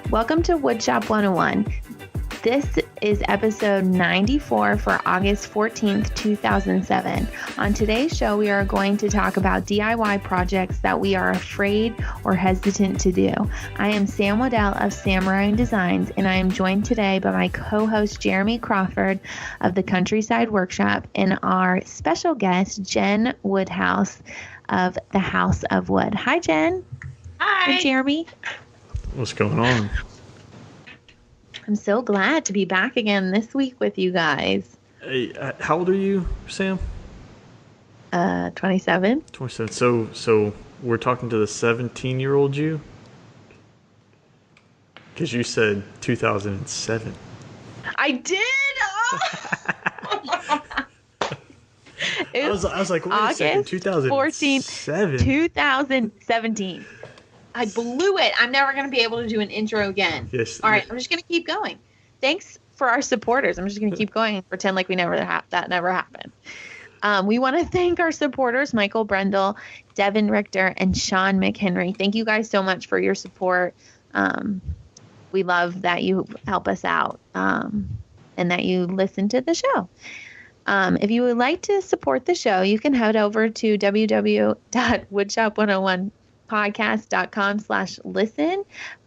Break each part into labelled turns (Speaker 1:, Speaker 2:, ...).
Speaker 1: Welcome to Woodshop 101. This is episode 94 for August 14th, 2007. On today's show, we are going to talk about DIY projects that we are afraid or hesitant to do. I am Sam Wooddell of Manring Designs, and I am joined today by my co-host Jeremy Crawford of the Countryside Workshop and our special guest, Jen Woodhouse of the House of Wood. Hi, Jen.
Speaker 2: Hi.
Speaker 1: Hi, Jeremy.
Speaker 3: What's going on?
Speaker 1: I'm so glad to be back again this week with you guys.
Speaker 3: Hey, how old are you, Sam?
Speaker 1: 27.
Speaker 3: 27. So we're talking to the 17-year-old you? Because you said 2007.
Speaker 1: I did.
Speaker 3: I was like, wait a second, 2007.
Speaker 1: 2017. I blew it. I'm never going to be able to do an intro again.
Speaker 3: Yes.
Speaker 1: All right, I'm just going to keep going. Thanks for our supporters. I'm just going to keep going and pretend like that never happened. We want to thank our supporters, Michael Brindle, Devin, Richter, and Sean McHenry. Thank you guys so much for your support. We love that you help us out and that you listen to the show. If you would like to support the show, you can head over to www.woodshop101podcast.com/listen.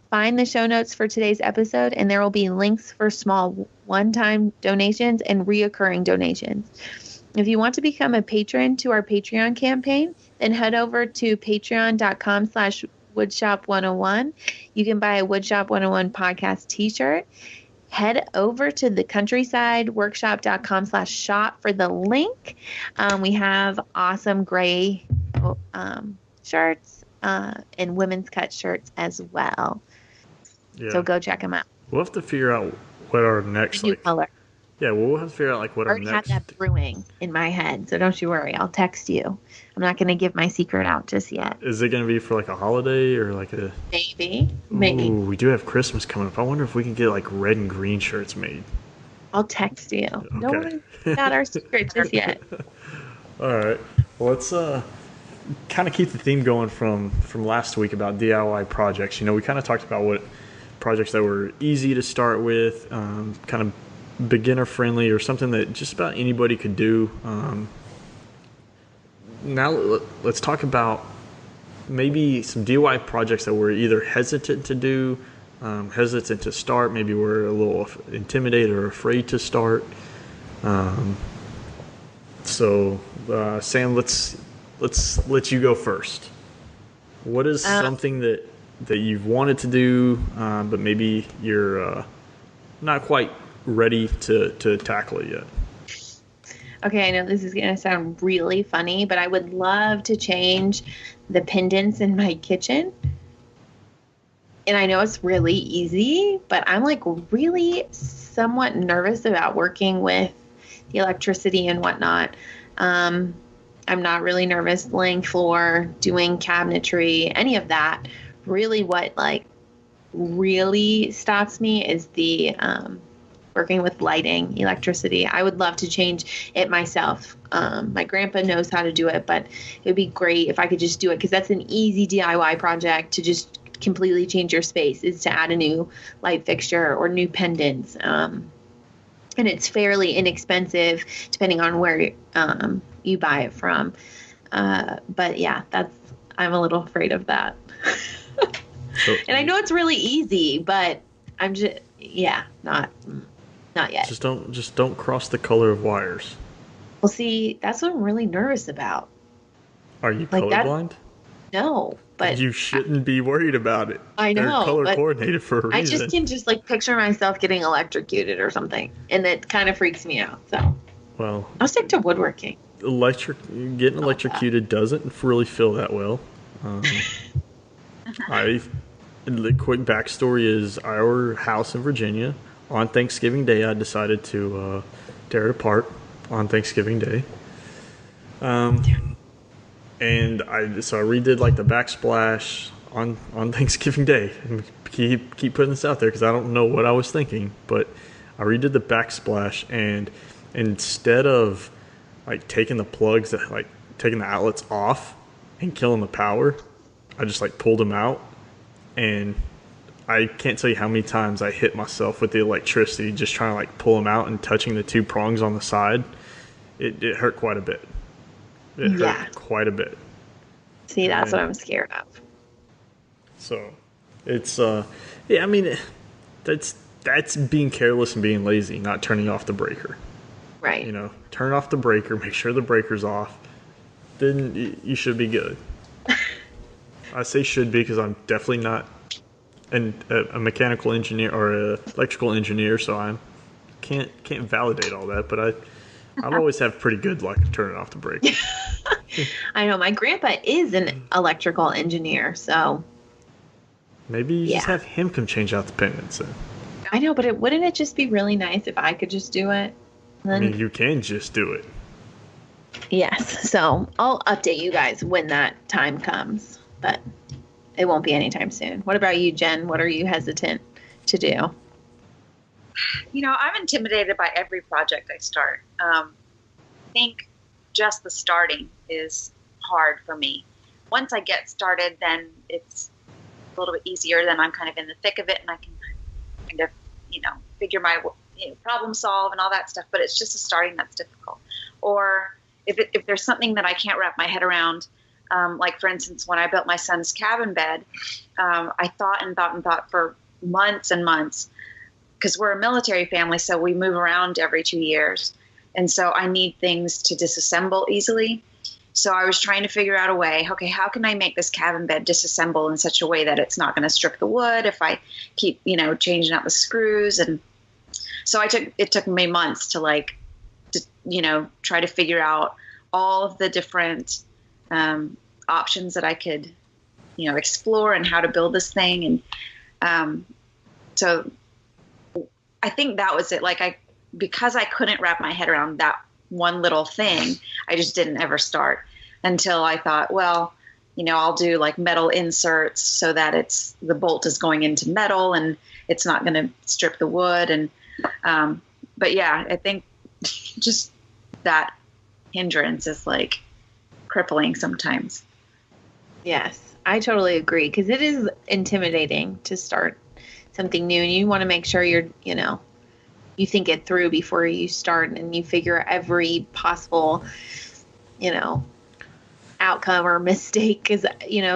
Speaker 1: Find the show notes for today's episode, and there will be links for small one-time donations and reoccurring donations. If you want to become a patron to our Patreon campaign, then head over to patreon.com/woodshop101. You can buy a Woodshop 101 podcast t-shirt. Head over to the countrysideworkshop.com/shop for the link. We have awesome gray shirts and women's cut shirts as well.
Speaker 3: Yeah.
Speaker 1: So go check them out.
Speaker 3: We'll have to figure out what our next
Speaker 1: New color.
Speaker 3: Yeah, we'll have to figure out what
Speaker 1: I
Speaker 3: our
Speaker 1: already
Speaker 3: next.
Speaker 1: have that brewing in my head, so don't you worry. I'll text you. I'm not going to give my secret out just yet.
Speaker 3: Is it going to be for a holiday or a?
Speaker 1: Maybe.
Speaker 3: Ooh, we do have Christmas coming up. I wonder if we can get red and green shirts made.
Speaker 1: I'll text you.
Speaker 3: Okay.
Speaker 1: No one got our secret just yet.
Speaker 3: All right. Well, let's kind of keep the theme going from last week about DIY projects. We kind of talked about what projects that were easy to start with, kind of beginner friendly, or something that just about anybody could do. Now let's talk about maybe some DIY projects that we're either hesitant to do, hesitant to start. Maybe we're a little intimidated or afraid to start. So Sam, let's let you go first. What is something that you've wanted to do, but maybe you're not quite ready to tackle it yet?
Speaker 1: Okay, I know this is going to sound really funny, but I would love to change the pendants in my kitchen. And I know it's really easy, but I'm really somewhat nervous about working with the electricity and whatnot. I'm not really nervous laying floor, doing cabinetry, any of that. Really what really stops me is the working with lighting, electricity. I would love to change it myself. My grandpa knows how to do it, but it would be great if I could just do it, because that's an easy DIY project to just completely change your space, is to add a new light fixture or new pendants. And it's fairly inexpensive depending on where you buy it from. But yeah, I'm a little afraid of that. And I know it's really easy, but I'm just, not yet.
Speaker 3: Just don't cross the color of wires.
Speaker 1: Well, see, that's what I'm really nervous about.
Speaker 3: Are you colorblind?
Speaker 1: No, but
Speaker 3: you shouldn't be worried about it.
Speaker 1: I know.
Speaker 3: They're color coordinated for a reason.
Speaker 1: I just can picture myself getting electrocuted or something, and it kind of freaks me out. So,
Speaker 3: well,
Speaker 1: I'll stick to woodworking.
Speaker 3: Getting electrocuted doesn't really feel that well. The quick backstory is our house in Virginia. On Thanksgiving Day, I decided to tear it apart on Thanksgiving Day. And I redid the backsplash on Thanksgiving Day. And keep putting this out there because I don't know what I was thinking, but I redid the backsplash, and instead of taking the plugs taking the outlets off and killing the power, I just pulled them out, and I can't tell you how many times I hit myself with the electricity just trying to like pull them out and touching the two prongs on the side. It hurt quite a bit. It hurt quite a bit.
Speaker 1: See, that's what I'm scared of.
Speaker 3: So, it's yeah. I mean, that's being careless and being lazy, not turning off the breaker.
Speaker 1: Right.
Speaker 3: You know, turn off the breaker, make sure the breaker's off. Then you should be good. I say should be because I'm definitely not a mechanical engineer or a electrical engineer, so I can't validate all that. But I've always had pretty good luck turning off the breaker.
Speaker 1: I know my grandpa is an electrical engineer, so
Speaker 3: maybe you just have him come change out the pendants.
Speaker 1: I know, but wouldn't it just be really nice if I could just do it?
Speaker 3: I mean, you can just do it.
Speaker 1: Yes, so I'll update you guys when that time comes, but it won't be anytime soon. What about you, Jen? What are you hesitant to do?
Speaker 2: You know, I'm intimidated by every project I start. I think just the starting is hard for me. Once I get started, then it's a little bit easier. Then I'm kind of in the thick of it, and I can kind of, figure my problem solve and all that stuff. But it's just the starting that's difficult. Or if there's something that I can't wrap my head around, like for instance, when I built my son's cabin bed, I thought for months and months, because we're a military family, so we move around every 2 years. And so I need things to disassemble easily. So I was trying to figure out a way, okay, how can I make this cabin bed disassemble in such a way that it's not going to strip the wood if I keep, changing out the screws. And so it took me months to try to figure out all of the different options that I could, explore and how to build this thing. And so I think that was it. Because I couldn't wrap my head around that one little thing, I just didn't ever start until I thought, well, I'll do like metal inserts so that the bolt is going into metal and it's not going to strip the wood. And, but yeah, I think just that hindrance is like crippling sometimes.
Speaker 1: Yes, I totally agree. Because it is intimidating to start something new, and you want to make sure you're, you think it through before you start, and you figure every possible, outcome or mistake. Because,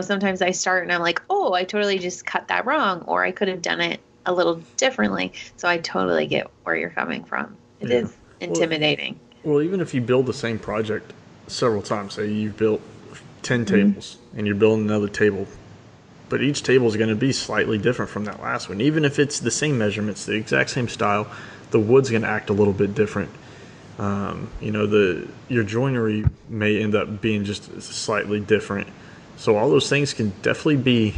Speaker 1: sometimes I start and I'm like, oh, I totally just cut that wrong, or I could have done it a little differently. So I totally get where you're coming from. It is intimidating.
Speaker 3: Well, even if you build the same project several times, say you've built 10 tables and you're building another table, but each table is going to be slightly different from that last one. Even if it's the same measurements, the exact same style, the wood's going to act a little bit different. Your joinery may end up being just slightly different. So all those things can definitely be,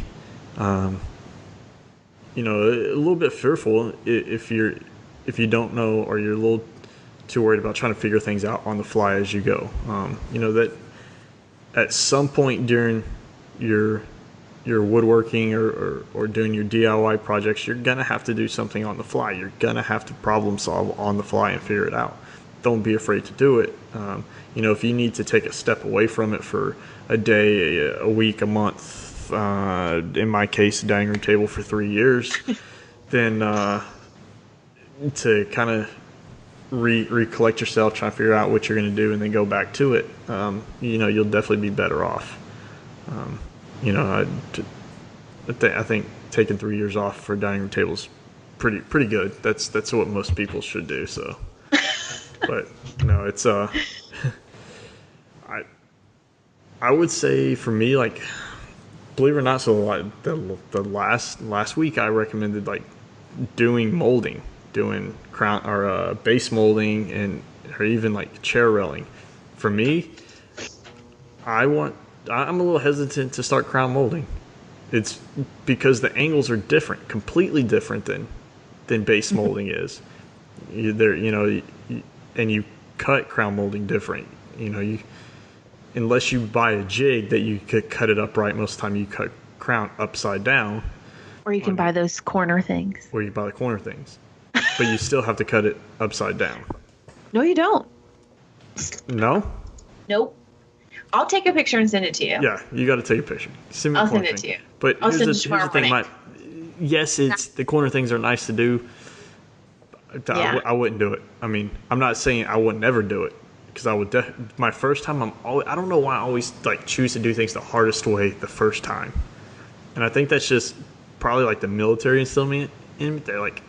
Speaker 3: a little bit fearful if you don't know, or you're a little too worried about trying to figure things out on the fly as you go. That at some point during your woodworking or doing your DIY projects, you're going to have to do something on the fly. You're going to have to problem solve on the fly and figure it out. Don't be afraid to do it. If you need to take a step away from it for a day, a week, a month, in my case, a dining room table for 3 years, then to kind of recollect yourself, try to figure out what you're going to do, and then go back to it, you'll definitely be better off. I think taking 3 years off for a dining room table is pretty good. That's what most people should do. So, but no, it's I would say for me, like, believe it or not, so the last week I recommended like doing molding, doing crown or base molding, or even like chair railing. For me, I'm a little hesitant to start crown molding. It's because the angles are different, completely different than base molding is. And you cut crown molding different. Unless you buy a jig that you could cut it upright, most of the time you cut crown upside down.
Speaker 1: Or you can buy those corner things.
Speaker 3: Or you buy the corner things. But you still have to cut it upside down.
Speaker 1: No, you don't.
Speaker 3: No?
Speaker 1: Nope. I'll take a picture and send it to you.
Speaker 3: Yeah, you got to take a picture.
Speaker 1: I'll send it to you.
Speaker 3: But here's the thing, yes, it's the corner things are nice to do. I wouldn't do it. I mean, I'm not saying I would never do it, because I would. My first time, I don't know why I always like choose to do things the hardest way the first time, and I think that's just probably like the military instilling me in. They're like,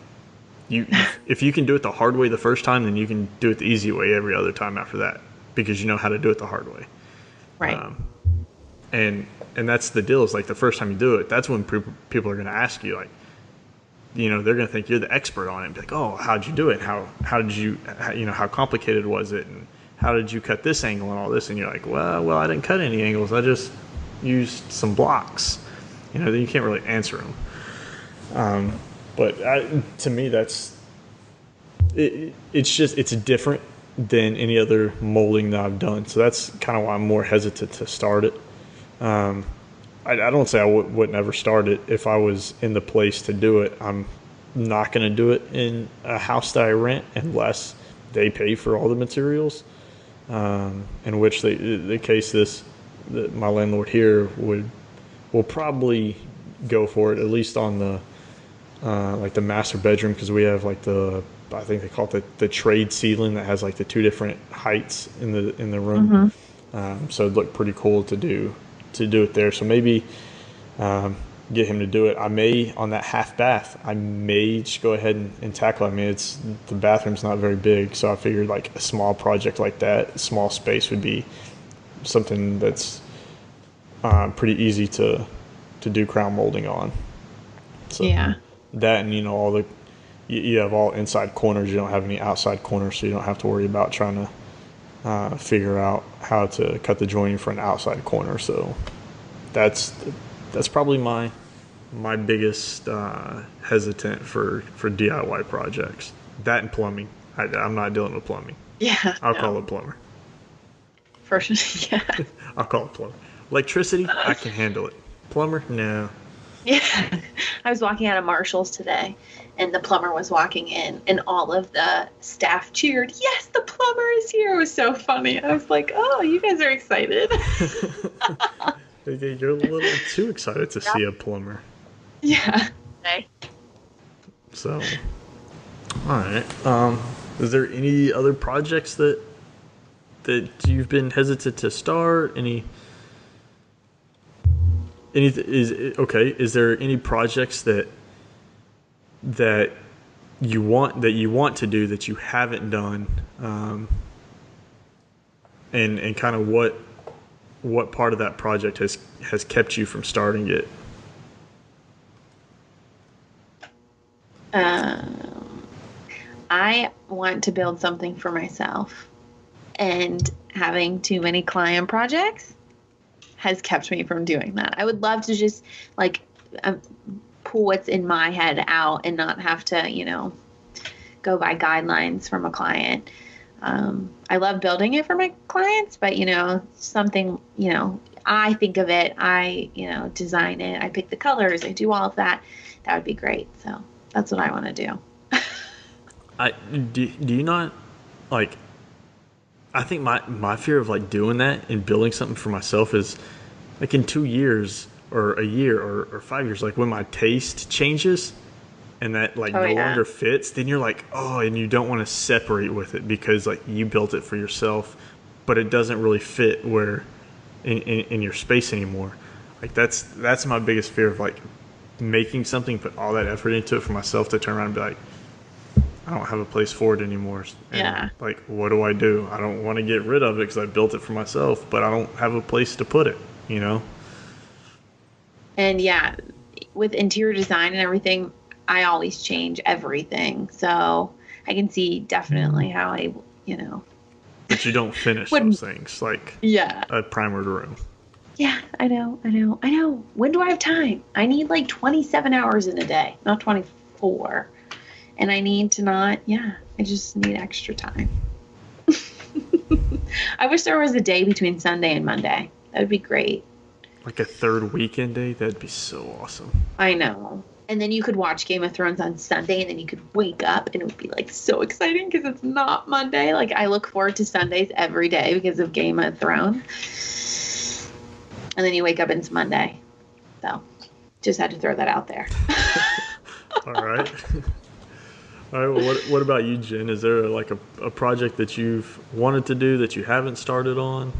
Speaker 3: if you can do it the hard way the first time, then you can do it the easy way every other time after that, because you know how to do it the hard way.
Speaker 1: Right.
Speaker 3: And that's the deal, is like the first time you do it, that's when people are going to ask you, like, you know, they're going to think you're the expert on it and be like, oh, how'd you do it? How did you, how complicated was it? And how did you cut this angle and all this? And you're like, well, I didn't cut any angles. I just used some blocks. You know, then you can't really answer them. But to me, it's different than any other molding that I've done. So that's kind of why I'm more hesitant to start it. I don't say I would never start it. If I was in the place to do it, I'm not going to do it in a house that I rent unless they pay for all the materials. In which the case my landlord here will probably go for it, at least on the like the master bedroom, because we have like I think they call it the trade ceiling that has like the two different heights in the room. Mm-hmm. So it'd look pretty cool to do it there. So maybe get him to do it. I may, on that half bath, I may just go ahead and tackle it. I mean, the bathroom's not very big, so I figured like a small project like that, small space, would be something that's pretty easy to do crown molding on. So
Speaker 1: yeah.
Speaker 3: That, and you have all inside corners. You don't have any outside corners, so you don't have to worry about trying to figure out how to cut the joining for an outside corner. So that's probably my biggest hesitant for DIY projects. That and plumbing. I'm not dealing with plumbing.
Speaker 1: Yeah.
Speaker 3: I'll call a plumber.
Speaker 1: For sure. Yeah.
Speaker 3: I'll call a plumber. Electricity, I can handle it. Plumber, no.
Speaker 1: Yeah. I was walking out of Marshall's today, and the plumber was walking in, and all of the staff cheered, "Yes, the plumber is here." It was so funny. I was like, oh, you guys are excited.
Speaker 3: You're a little too excited to see a plumber.
Speaker 1: Yeah.
Speaker 2: Okay.
Speaker 3: So, all right. Is there any other projects that you've been hesitant to start? Is there any projects that you want to do that you haven't done, and kind of what part of that project has kept you from starting it?
Speaker 1: I want to build something for myself, and having too many client projects has kept me from doing that. I would love to just pull what's in my head out and not have to, go by guidelines from a client. I love building it for my clients, but something, I think of it, I, design it, I pick the colors, I do all of that. That would be great. So that's what I want to do.
Speaker 3: Do you not, like, I think my fear of doing that and building something for myself is like in 2 years or a year or 5 years, like when my taste changes and that no longer fits, then you're like, oh, and you don't want to separate with it because you built it for yourself, but it doesn't really fit where in your space anymore. Like that's my biggest fear of making something, put all that effort into it for myself, to turn around and be like, I don't have a place for it anymore. And
Speaker 1: yeah.
Speaker 3: What do? I don't want to get rid of it because I built it for myself, but I don't have a place to put it,
Speaker 1: And yeah, with interior design and everything, I always change everything. So I can see definitely how I,
Speaker 3: But you don't finish those things,
Speaker 1: yeah,
Speaker 3: a primered room.
Speaker 1: Yeah, I know. When do I have time? I need 27 hours in a day, not 24. And I need to I just need extra time. I wish there was a day between Sunday and Monday. That would be great.
Speaker 3: Like a third weekend day? That'd be so awesome.
Speaker 1: I know. And then you could watch Game of Thrones on Sunday, and then you could wake up, and it would be so exciting because it's not Monday. I look forward to Sundays every day because of Game of Thrones. And then you wake up and it's Monday. So just had to throw that out there.
Speaker 3: All right. All right. Well, what about you, Jen? Is there like a project that you've wanted to do that you haven't started on?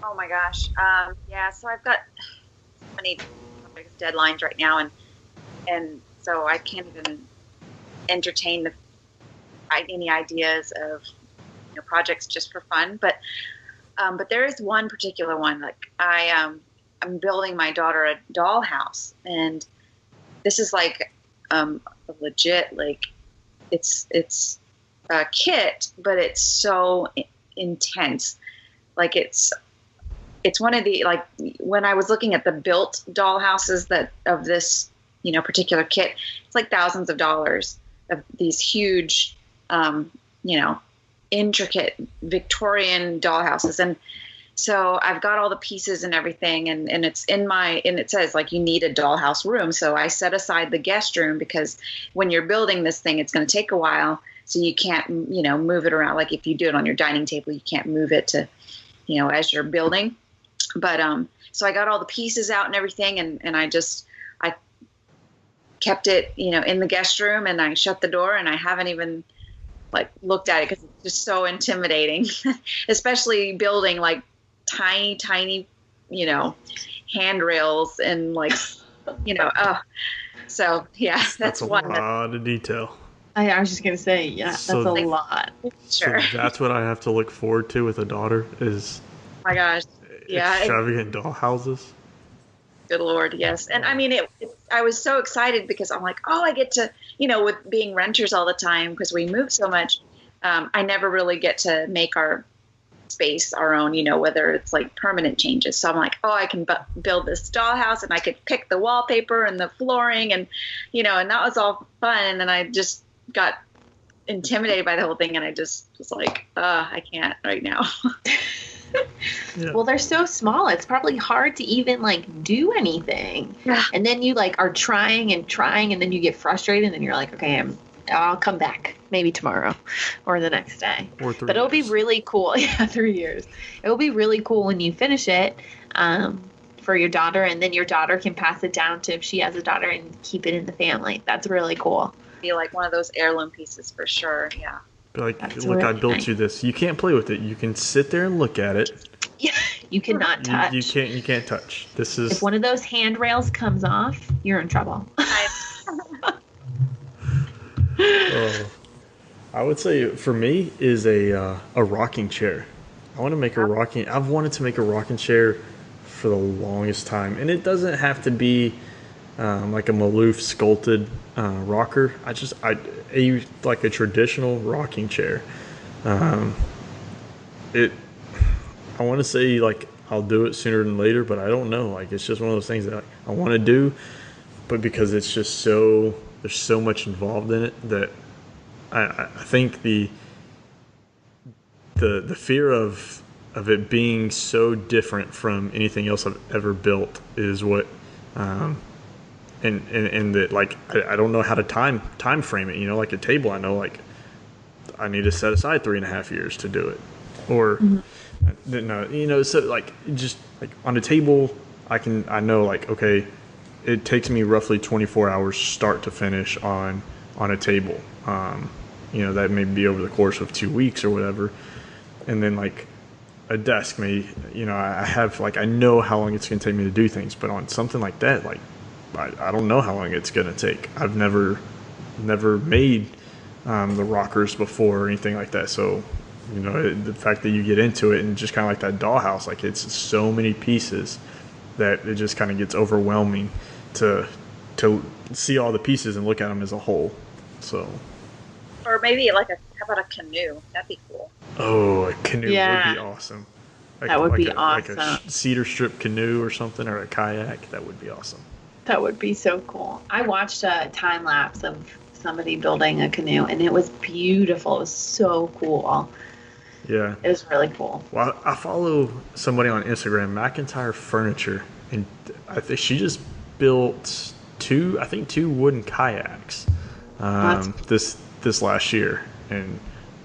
Speaker 2: Oh my gosh. Yeah. So I've got so many deadlines right now, and so I can't even entertain any ideas of projects just for fun. But there is one particular one. Like I'm building my daughter a dollhouse, and this is like a legit, like it's a kit, but it's so intense. Like it's one of the, like, when I was looking at the built dollhouses that of this particular kit, it's like thousands of dollars of these huge intricate Victorian dollhouses. And so I've got all the pieces and everything, and it's and it says like you need a dollhouse room. So I set aside the guest room because when you're building this thing, it's going to take a while. So you can't, move it around. Like if you do it on your dining table, you can't move it to, as you're building. But so I got all the pieces out and everything, and I kept it, in the guest room, and I shut the door, and I haven't even like looked at it because it's just so intimidating, especially building like tiny, handrails and like, so yeah, that's one.
Speaker 3: A lot of detail.
Speaker 1: I was just going to say, yeah, that's a lot.
Speaker 2: Sure.
Speaker 3: So that's what I have to look forward to with a daughter is,
Speaker 2: oh my gosh, yeah,
Speaker 3: extravagant dollhouses.
Speaker 2: Good Lord, yes. And I mean, I was so excited because I'm like, oh, I get to, with being renters all the time, because we move so much, I never really get to make our space our own, whether it's like permanent changes. So I'm like, oh, I can build this dollhouse, and I could pick the wallpaper and the flooring, and, and that was all fun. And then I just got intimidated by the whole thing, and I just was like, I can't right now.
Speaker 3: Yeah.
Speaker 1: Well, they're so small. It's probably hard to even like do anything.
Speaker 2: Yeah.
Speaker 1: And then you like are trying, and then you get frustrated, and then you're like, okay, I'll come back maybe tomorrow or the next day.
Speaker 3: Or 3
Speaker 1: But it'll
Speaker 3: years.
Speaker 1: be really cool. Yeah, 3 years. It'll be really cool when you finish it for your daughter, and then your daughter can pass it down to, if she has a daughter, and keep it in the family. That's really cool.
Speaker 2: Be like one of those heirloom pieces for sure. Yeah.
Speaker 3: Be like,
Speaker 1: That's
Speaker 3: look, I
Speaker 1: really
Speaker 3: built
Speaker 1: nice.
Speaker 3: you this. You can't play with it. You can sit there and look at it.
Speaker 1: Yeah, you cannot touch.
Speaker 3: You can't touch. This is
Speaker 1: If one of those handrails comes off, you're in trouble.
Speaker 3: I would say for me is a rocking chair. I want to make I've wanted to make a rocking chair for the longest time, and it doesn't have to be like a Maloof sculpted rocker. I like a traditional rocking chair. I want to say like I'll do it sooner than later, but I don't know. Like it's just one of those things that I want to do, but because it's just there's so much involved in it that I think the fear of it being so different from anything else I've ever built is what and that like I don't know how to time frame it. Like a table, I know like I need to set aside 3.5 years to do it, or no, so like just like on a table, I know like, okay, it takes me roughly 24 hours start to finish on a table. That may be over the course of 2 weeks or whatever, and then like a desk may, I have like I know how long it's going to take me to do things, but on something like that, like I don't know how long it's going to take. I've never made the rockers before or anything like that, so the fact that you get into it and just kind of like that dollhouse, like it's so many pieces that it just kind of gets overwhelming to see all the pieces and look at them as a whole. So,
Speaker 2: or maybe how about a canoe? That'd be cool.
Speaker 3: Oh, a canoe
Speaker 1: Yeah.
Speaker 3: would be awesome.
Speaker 1: That would be
Speaker 3: Like
Speaker 1: awesome.
Speaker 3: a cedar strip canoe or something, or a kayak. That would be awesome.
Speaker 1: That would be so cool. I watched a time lapse of somebody building a canoe, and it was beautiful. It was so cool.
Speaker 3: Yeah.
Speaker 1: It was really cool.
Speaker 3: Well, I follow somebody on Instagram, McIntyre Furniture, and I think she just built two wooden kayaks this last year, and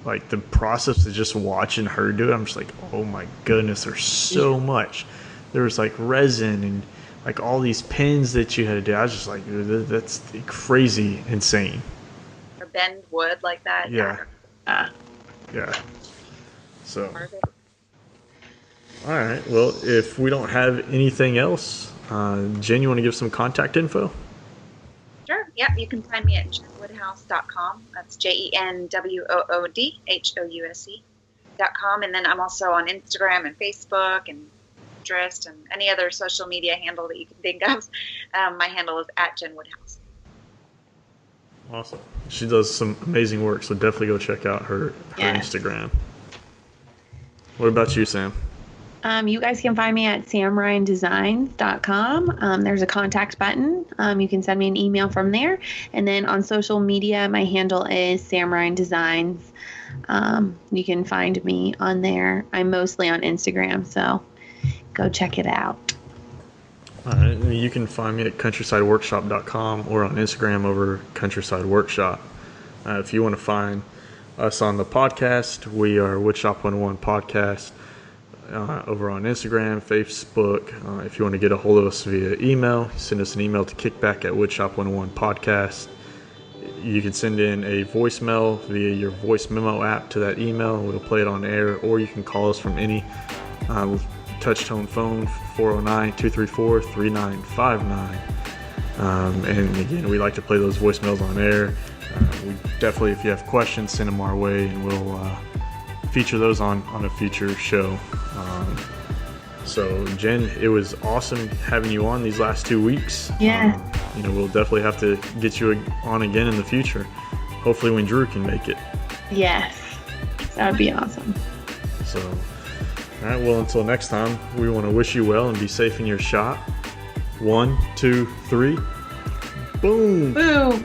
Speaker 3: like the process of just watching her do it, I'm just like, oh my goodness, there's so much. There was like resin and like all these pins that you had to do. I was just like, that's crazy insane.
Speaker 2: Or bend wood like that.
Speaker 3: Yeah. Yeah. So. All right. Well, if we don't have anything else, Jen, you want to give some contact info?
Speaker 2: Sure. Yep. You can find me at jenwoodhouse.com. That's JenWoodhouse.com. And then I'm also on Instagram and Facebook and Pinterest and any other social media handle that you can think of. My handle is at @JenWoodhouse.
Speaker 3: Awesome. She does some amazing work, so definitely go check out her Instagram. What about you, Sam?
Speaker 1: You guys can find me at samryandesigns.com. There's a contact button. You can send me an email from there. And then on social media, my handle is samryandesigns. You can find me on there. I'm mostly on Instagram, so go check it out.
Speaker 3: All right. You can find me at countrysideworkshop.com or on Instagram over Countryside Workshop. If you want to find us on the podcast, we are Woodshop 101 Podcast. Over on Instagram, Facebook. If you want to get a hold of us via email, send us an email to kickback@woodshop101podcast. You can send in a voicemail via your voice memo app to that email. We'll play it on air, or you can call us from any touch-tone phone, 409-234-3959. And again, we like to play those voicemails on air. We definitely, if you have questions, send them our way, and we'll feature those on a future show. So Jen, it was awesome having you on these last 2 weeks.
Speaker 1: Yeah.
Speaker 3: We'll definitely have to get you on again in the future. Hopefully when Drew can make it.
Speaker 1: Yes. That would be awesome.
Speaker 3: So, all right. Well, until next time, we want to wish you well and be safe in your shot. 1, 2, 3. Boom.
Speaker 1: Boom.